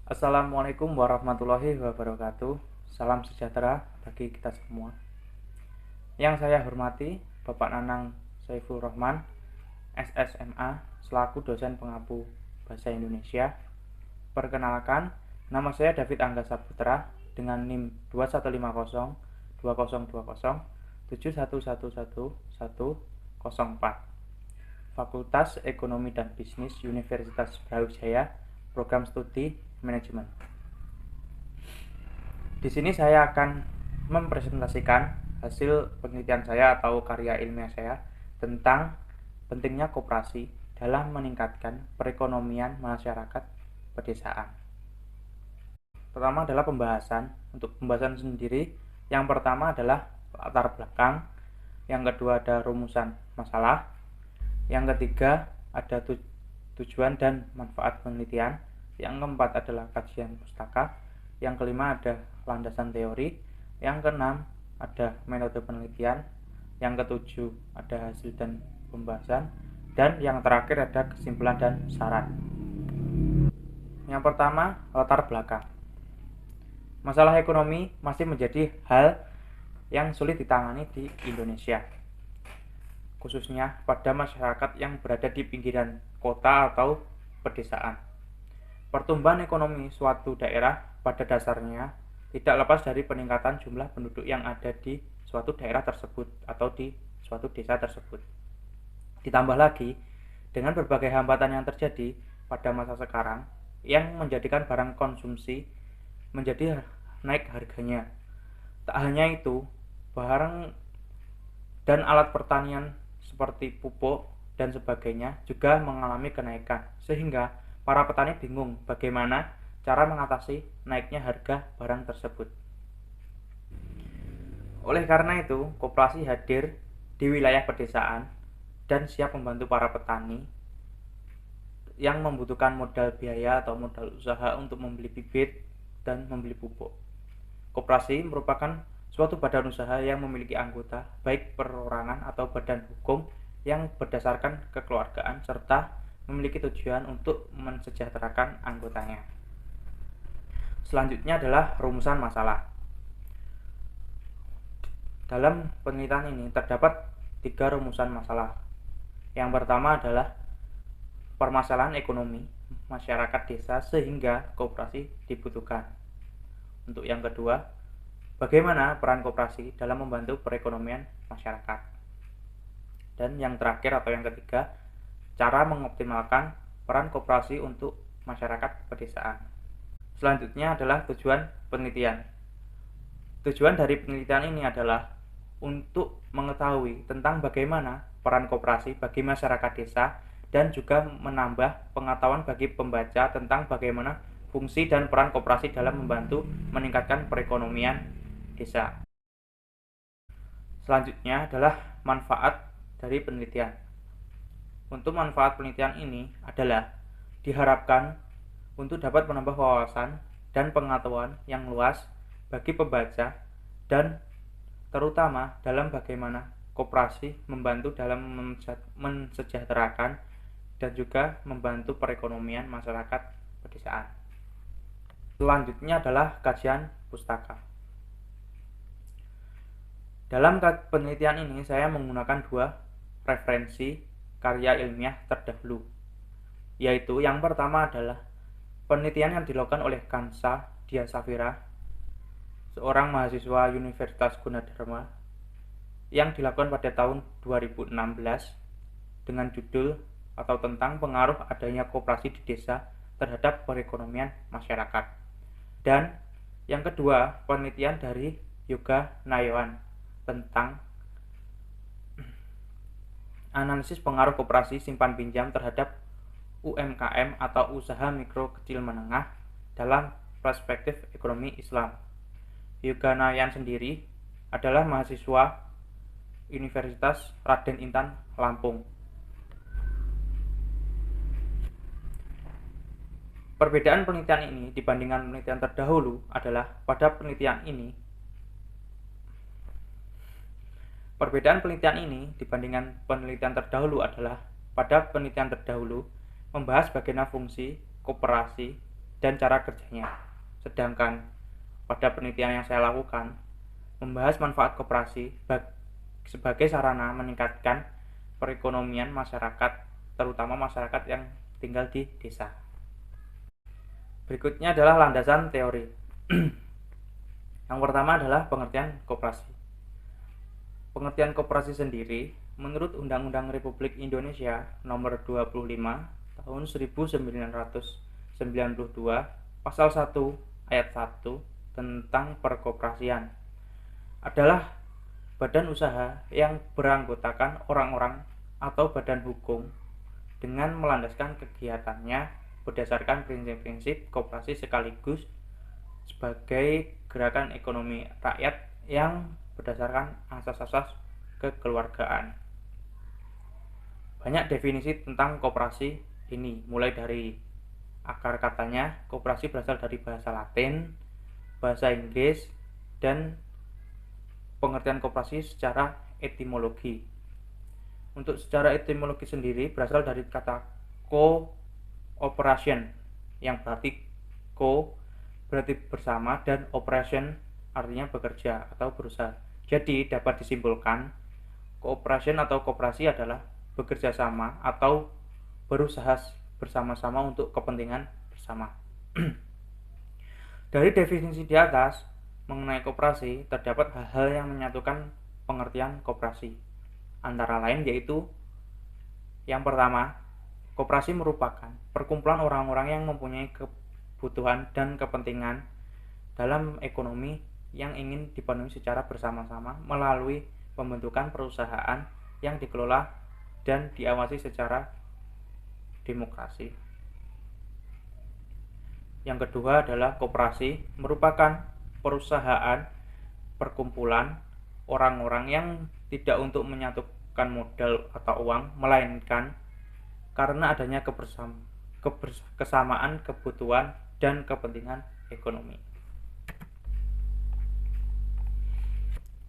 Assalamualaikum warahmatullahi wabarakatuh. Salam sejahtera bagi kita semua. Yang saya hormati Bapak Nanang Saiful Rahman, SSMA, selaku dosen pengampu Bahasa Indonesia. Perkenalkan, nama saya David Angga Saputra dengan NIM 2150 2020 7111104. Fakultas Ekonomi dan Bisnis Universitas Brawijaya, Program Studi Manajemen. Di sini saya akan mempresentasikan hasil penelitian saya atau karya ilmiah saya tentang pentingnya koperasi dalam meningkatkan perekonomian masyarakat pedesaan. Pertama adalah pembahasan. Untuk pembahasan sendiri, yang pertama adalah latar belakang, yang kedua ada rumusan masalah, yang ketiga ada tujuan dan manfaat penelitian, yang keempat adalah kajian pustaka, yang kelima ada landasan teori, yang keenam ada metode penelitian, yang ketujuh ada hasil dan pembahasan, dan yang terakhir ada kesimpulan dan syarat. Yang pertama, latar belakang. Masalah ekonomi masih menjadi hal yang sulit ditangani di Indonesia, khususnya pada masyarakat yang berada di pinggiran kota atau pedesaan. Pertumbuhan ekonomi suatu daerah pada dasarnya tidak lepas dari peningkatan jumlah penduduk yang ada di suatu daerah tersebut atau di suatu desa tersebut. Ditambah lagi dengan berbagai hambatan yang terjadi pada masa sekarang yang menjadikan barang konsumsi menjadi naik harganya. Tak hanya itu, barang dan alat pertanian seperti pupuk dan sebagainya juga mengalami kenaikan, sehingga para petani bingung bagaimana cara mengatasi naiknya harga barang tersebut. Oleh karena itu, koperasi hadir di wilayah pedesaan dan siap membantu para petani yang membutuhkan modal biaya atau modal usaha untuk membeli bibit dan membeli pupuk. Koperasi merupakan suatu badan usaha yang memiliki anggota, baik perorangan atau badan hukum, yang berdasarkan kekeluargaan serta memiliki tujuan untuk mensejahterakan anggotanya. Selanjutnya adalah rumusan masalah. Dalam penelitian ini terdapat 3 rumusan masalah. Yang pertama adalah permasalahan ekonomi masyarakat desa sehingga koperasi dibutuhkan. Untuk yang kedua, bagaimana peran koperasi dalam membantu perekonomian masyarakat. Dan yang terakhir atau yang ketiga, cara mengoptimalkan peran koperasi untuk masyarakat pedesaan. Selanjutnya adalah tujuan penelitian. Tujuan dari penelitian ini adalah untuk mengetahui tentang bagaimana peran koperasi bagi masyarakat desa dan juga menambah pengetahuan bagi pembaca tentang bagaimana fungsi dan peran koperasi dalam membantu meningkatkan perekonomian desa. Selanjutnya adalah manfaat dari penelitian. Untuk manfaat penelitian ini adalah diharapkan untuk dapat menambah wawasan dan pengetahuan yang luas bagi pembaca dan terutama dalam bagaimana koperasi membantu dalam mensejahterakan dan juga membantu perekonomian masyarakat pedesaan. Selanjutnya adalah kajian pustaka. Dalam penelitian ini saya menggunakan 2 referensi karya ilmiah terdahulu, yaitu yang pertama adalah penelitian yang dilakukan oleh Kansa Dia Safira, seorang mahasiswa Universitas Gunadarma, yang dilakukan pada tahun 2016 dengan judul atau tentang pengaruh adanya koperasi di desa terhadap perekonomian masyarakat. Dan yang kedua, penelitian dari Yoga Nayawan tentang analisis pengaruh koperasi simpan pinjam terhadap UMKM atau usaha mikro kecil menengah dalam perspektif ekonomi Islam. Yoga Nayawan sendiri adalah mahasiswa Universitas Raden Intan, Lampung. Perbedaan penelitian ini dibandingkan penelitian terdahulu adalah pada penelitian ini pada penelitian terdahulu membahas bagaimana fungsi koperasi dan cara kerjanya. Sedangkan pada penelitian yang saya lakukan, membahas manfaat koperasi sebagai sarana meningkatkan perekonomian masyarakat, terutama masyarakat yang tinggal di desa. Berikutnya adalah landasan teori. Yang pertama adalah pengertian koperasi. Pengertian koperasi sendiri menurut Undang-Undang Republik Indonesia Nomor 25 Tahun 1992 Pasal 1 Ayat 1 tentang perkoperasian adalah badan usaha yang beranggotakan orang-orang atau badan hukum dengan melandaskan kegiatannya berdasarkan prinsip-prinsip koperasi sekaligus sebagai gerakan ekonomi rakyat yang berdasarkan asas-asas kekeluargaan. Banyak definisi tentang koperasi ini, mulai dari akar katanya, koperasi berasal dari bahasa Latin, bahasa Inggris, dan pengertian koperasi secara etimologi. Untuk secara etimologi sendiri berasal dari kata cooperation yang berarti co berarti bersama dan operation artinya bekerja atau berusaha. Jadi dapat disimpulkan cooperation atau koperasi adalah bekerja sama atau berusaha bersama-sama untuk kepentingan bersama. Dari definisi di atas mengenai koperasi terdapat hal-hal yang menyatukan pengertian koperasi. Antara lain yaitu yang pertama, koperasi merupakan perkumpulan orang-orang yang mempunyai kebutuhan dan kepentingan dalam ekonomi yang ingin dipenuhi secara bersama-sama melalui pembentukan perusahaan yang dikelola dan diawasi secara demokrasi. Yang kedua adalah koperasi merupakan perusahaan perkumpulan orang-orang yang tidak untuk menyatukan modal atau uang, melainkan karena adanya kesamaan kebutuhan dan kepentingan ekonomi.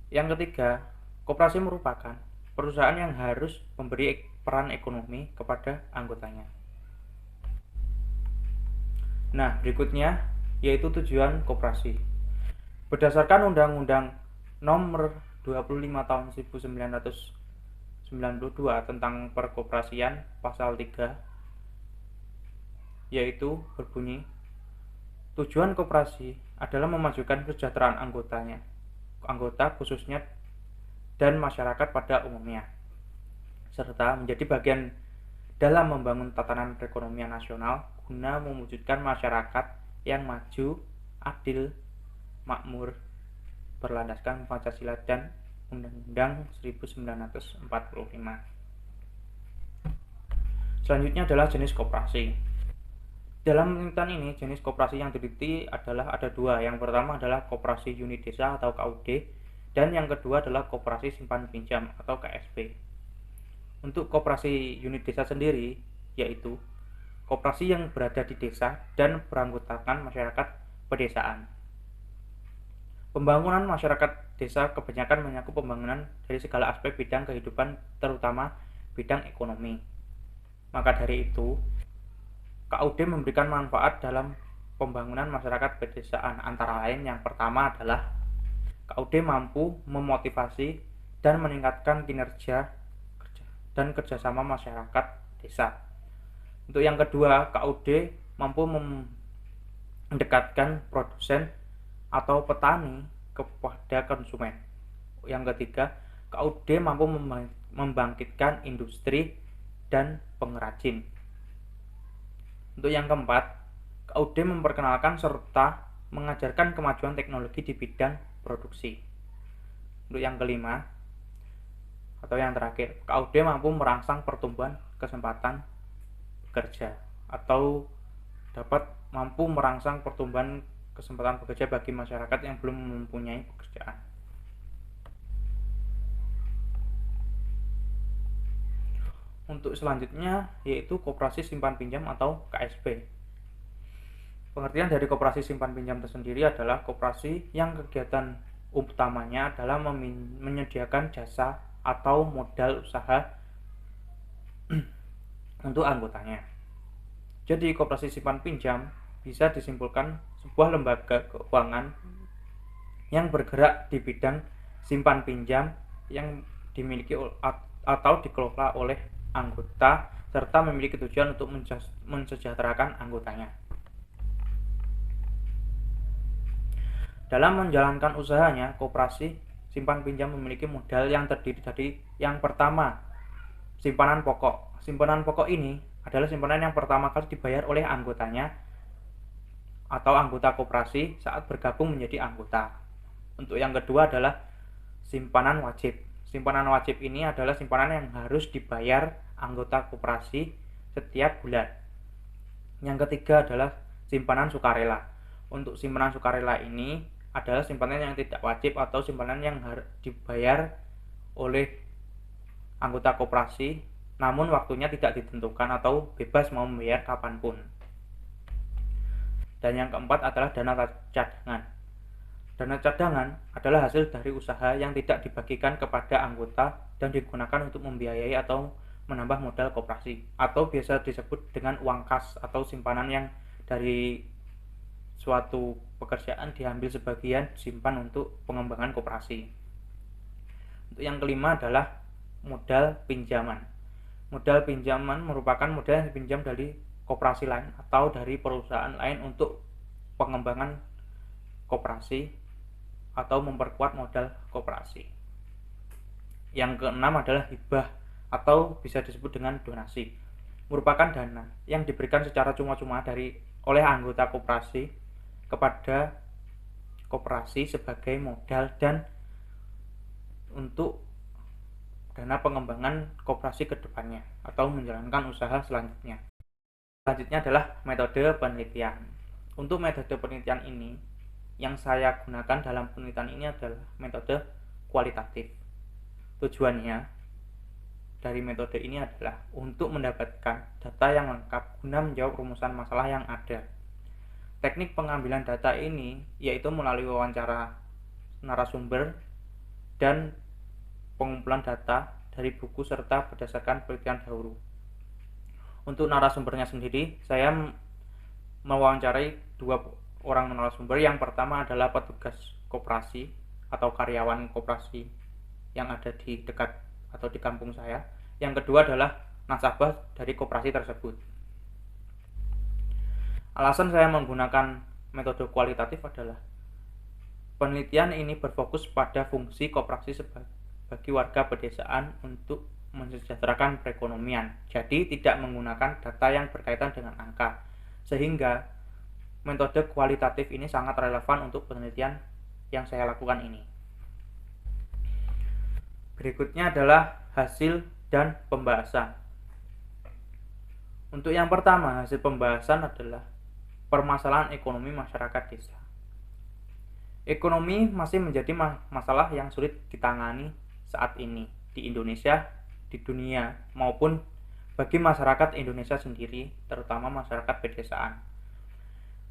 Yang ketiga, koperasi merupakan perusahaan yang harus memberi peran ekonomi kepada anggotanya. Nah, berikutnya yaitu tujuan koperasi. Berdasarkan Undang-Undang Nomor 25 Tahun 1992 tentang perkoperasian pasal 3 yaitu berbunyi, tujuan koperasi adalah memajukan kesejahteraan anggota khususnya dan masyarakat pada umumnya, serta menjadi bagian dalam membangun tatanan perekonomian nasional guna mewujudkan masyarakat yang maju, adil, makmur, berlandaskan Pancasila dan Undang-Undang 1945. Selanjutnya adalah jenis koperasi. Dalam penelitian ini, jenis koperasi yang diteliti ada dua. Yang pertama adalah koperasi unit desa atau KUD, dan yang kedua adalah koperasi simpan pinjam atau KSP. Untuk koperasi unit desa sendiri, yaitu koperasi yang berada di desa dan beranggotakan masyarakat pedesaan. Pembangunan masyarakat desa kebanyakan menyakup pembangunan dari segala aspek bidang kehidupan, terutama bidang ekonomi. Maka dari itu, KUD memberikan manfaat dalam pembangunan masyarakat pedesaan. Antara lain, yang pertama adalah KUD mampu memotivasi dan meningkatkan kinerja dan kerjasama masyarakat desa. Untuk yang kedua, KUD mampu mendekatkan produsen atau petani kepada konsumen. Yang ketiga, KUD mampu membangkitkan industri dan pengrajin. Untuk yang keempat, KUD memperkenalkan serta mengajarkan kemajuan teknologi di bidang produksi. Untuk yang kelima atau yang terakhir, KUD mampu merangsang pertumbuhan kesempatan bekerja atau dapat mampu merangsang pertumbuhan kesempatan bekerja bagi masyarakat yang belum mempunyai pekerjaan. Untuk selanjutnya yaitu koperasi simpan pinjam atau KSP. Pengertian dari koperasi simpan pinjam tersendiri adalah koperasi yang kegiatan utamanya adalah menyediakan jasa atau modal usaha untuk anggotanya. Jadi koperasi simpan pinjam bisa disimpulkan sebuah lembaga keuangan yang bergerak di bidang simpan pinjam yang dimiliki atau dikelola oleh anggota serta memiliki tujuan untuk mensejahterakan anggotanya. Dalam menjalankan usahanya, koperasi simpan pinjam memiliki modal yang terdiri dari yang pertama, simpanan pokok. Simpanan pokok ini adalah simpanan yang pertama kali dibayar oleh anggotanya atau anggota koperasi saat bergabung menjadi anggota. Untuk yang kedua adalah simpanan wajib. Simpanan wajib ini adalah simpanan yang harus dibayar anggota koperasi setiap bulan. Yang ketiga adalah simpanan sukarela. Untuk simpanan sukarela ini adalah simpanan yang tidak wajib atau simpanan yang harus dibayar oleh anggota koperasi, namun waktunya tidak ditentukan atau bebas mau membayar kapanpun. Dan yang keempat adalah dana cadangan. Dana cadangan adalah hasil dari usaha yang tidak dibagikan kepada anggota dan digunakan untuk membiayai atau menambah modal koperasi, atau biasa disebut dengan uang kas atau simpanan yang dari suatu pekerjaan diambil sebagian disimpan untuk pengembangan koperasi. Untuk yang kelima adalah modal pinjaman. Modal pinjaman merupakan modal yang dipinjam dari koperasi lain atau dari perusahaan lain untuk pengembangan koperasi atau memperkuat modal koperasi. Yang keenam adalah hibah atau bisa disebut dengan donasi. Merupakan dana yang diberikan secara cuma-cuma oleh anggota koperasi kepada koperasi sebagai modal dan untuk dana pengembangan koperasi ke depannya atau menjalankan usaha selanjutnya. Selanjutnya adalah metode penelitian. Untuk metode penelitian ini, yang saya gunakan dalam penelitian ini adalah metode kualitatif. Tujuannya dari metode ini adalah untuk mendapatkan data yang lengkap guna menjawab rumusan masalah yang ada. Teknik pengambilan data ini yaitu melalui wawancara narasumber dan pengumpulan data dari buku serta berdasarkan penelitian dahulu. Untuk narasumbernya sendiri, saya mewawancarai 2 orang narasumber. Yang pertama adalah petugas koperasi atau karyawan koperasi yang ada di dekat atau di kampung saya. Yang kedua adalah nasabah dari koperasi tersebut. Alasan saya menggunakan metode kualitatif adalah penelitian ini berfokus pada fungsi koperasi bagi warga pedesaan untuk mensejahterakan perekonomian. Jadi tidak menggunakan data yang berkaitan dengan angka. Sehingga metode kualitatif ini sangat relevan untuk penelitian yang saya lakukan ini. Berikutnya adalah hasil dan pembahasan. Untuk yang pertama, hasil pembahasan adalah permasalahan ekonomi masyarakat desa. Ekonomi masih menjadi masalah yang sulit ditangani saat ini di Indonesia, di dunia, maupun bagi masyarakat Indonesia sendiri, terutama masyarakat pedesaan.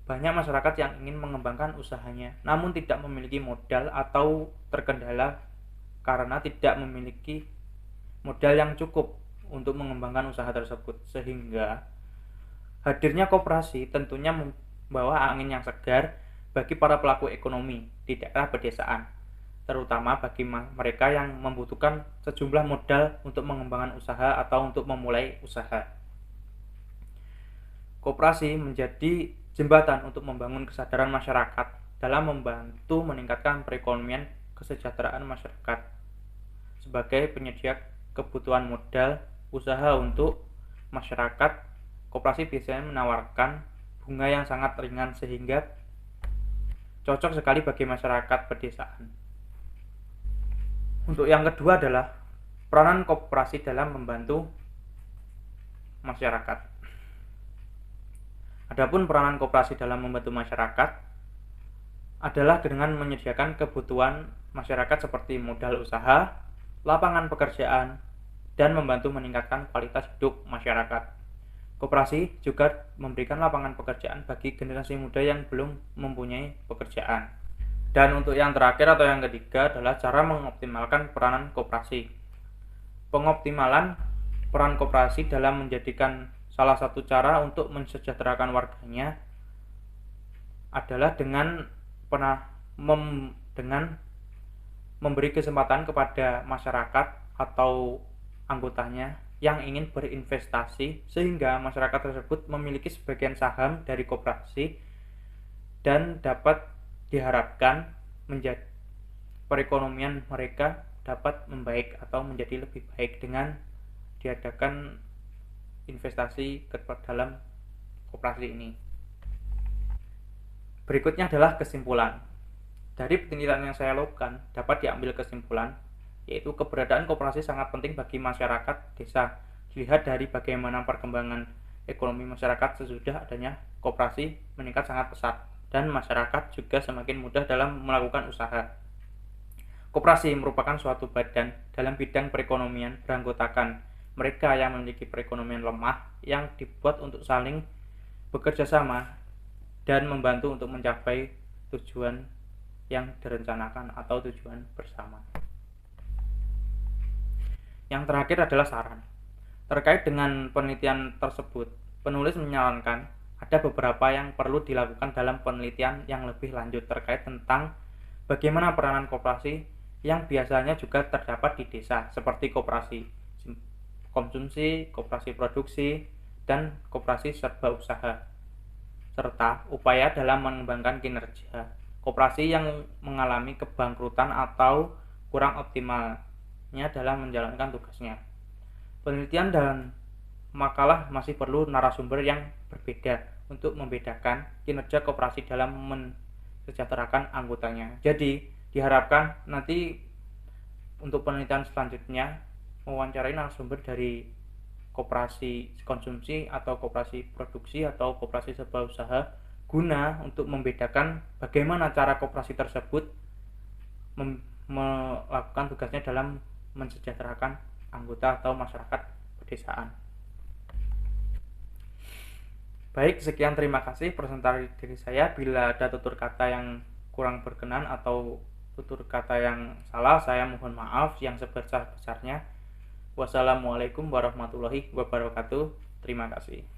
Banyak masyarakat yang ingin mengembangkan usahanya, namun tidak memiliki modal atau terkendala karena tidak memiliki modal yang cukup untuk mengembangkan usaha tersebut, sehingga hadirnya koperasi tentunya membawa angin yang segar bagi para pelaku ekonomi di daerah pedesaan, terutama bagi mereka yang membutuhkan sejumlah modal untuk mengembangkan usaha atau untuk memulai usaha. Koperasi menjadi jembatan untuk membangun kesadaran masyarakat dalam membantu meningkatkan perekonomian kesejahteraan masyarakat. Sebagai penyedia kebutuhan modal usaha untuk masyarakat, koperasi biasanya menawarkan bunga yang sangat ringan sehingga cocok sekali bagi masyarakat pedesaan. Untuk yang kedua adalah peranan koperasi dalam membantu masyarakat. Adapun peranan koperasi dalam membantu masyarakat adalah dengan menyediakan kebutuhan masyarakat seperti modal usaha, lapangan pekerjaan, dan membantu meningkatkan kualitas hidup masyarakat. Koperasi juga memberikan lapangan pekerjaan bagi generasi muda yang belum mempunyai pekerjaan. Dan untuk yang terakhir atau yang ketiga adalah cara mengoptimalkan peranan koperasi. Pengoptimalan peran koperasi dalam menjadikan salah satu cara untuk mensejahterakan warganya adalah dengan dengan memberi kesempatan kepada masyarakat atau anggotanya yang ingin berinvestasi, sehingga masyarakat tersebut memiliki sebagian saham dari koperasi dan dapat diharapkan menjadi perekonomian mereka dapat membaik atau menjadi lebih baik dengan diadakan investasi ke dalam koperasi ini. Berikutnya adalah kesimpulan. Dari penelitian yang saya lakukan dapat diambil kesimpulan yaitu keberadaan koperasi sangat penting bagi masyarakat desa. Dilihat dari bagaimana perkembangan ekonomi masyarakat sesudah adanya koperasi meningkat sangat pesat dan masyarakat juga semakin mudah dalam melakukan usaha. Koperasi merupakan suatu badan dalam bidang perekonomian beranggotakan mereka yang memiliki perekonomian lemah yang dibuat untuk saling bekerja sama dan membantu untuk mencapai tujuan yang direncanakan atau tujuan bersama. Yang terakhir adalah saran. Terkait dengan penelitian tersebut, penulis menyarankan ada beberapa yang perlu dilakukan dalam penelitian yang lebih lanjut terkait tentang bagaimana peranan koperasi yang biasanya juga terdapat di desa, seperti koperasi konsumsi, koperasi produksi, dan koperasi serba usaha, serta upaya dalam mengembangkan kinerja koperasi yang mengalami kebangkrutan atau kurang optimalnya dalam menjalankan tugasnya. Penelitian dan makalah masih perlu narasumber yang berbeda untuk membedakan kinerja koperasi dalam mensejahterakan anggotanya. Jadi, diharapkan nanti untuk penelitian selanjutnya mewawancarai narasumber dari koperasi konsumsi atau koperasi produksi atau koperasi serba usaha guna untuk membedakan bagaimana cara koperasi tersebut melakukan tugasnya dalam mensejahterakan anggota atau masyarakat pedesaan. Baik, sekian, terima kasih presentasi dari saya. Bila ada tutur kata yang kurang berkenan atau tutur kata yang salah, saya mohon maaf yang sebesar-besarnya. Wassalamualaikum warahmatullahi wabarakatuh. Terima kasih.